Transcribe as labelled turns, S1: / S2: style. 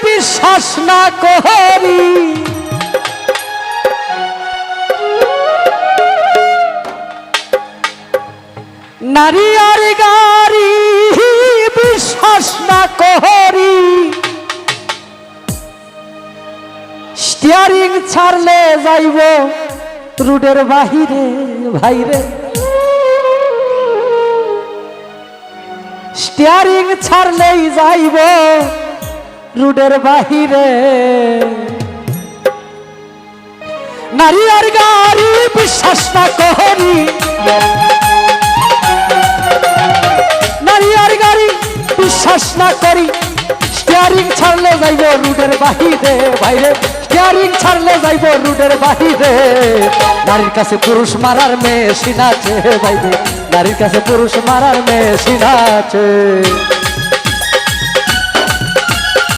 S1: বিশ্বাস না করি, নারী আর গাড়ি বিশ্বাস না করি, স্টিয়ারিং ছাড়লে যাইব রুডের বাহিরে ভাইরে, স্টিয়ারিং ছাড়লেই যাইব রুডের বাহিরে। নারী আর গাড়ি বিশ্বাস না করি, নারী আর গাড়ি বিশ্বাস না করি, স্টিয়ারিং ছাড়লে যাইব রুডের বাহিরে ভাইরে, স্টিয়ারিং ছাড়লে যাইব রুডের বাহিরে। নারীর কাছে পুরুষ মারার মেশিন আছে ভাইরে, নারীর কাছে পুরুষ মারার মেশিন আছে।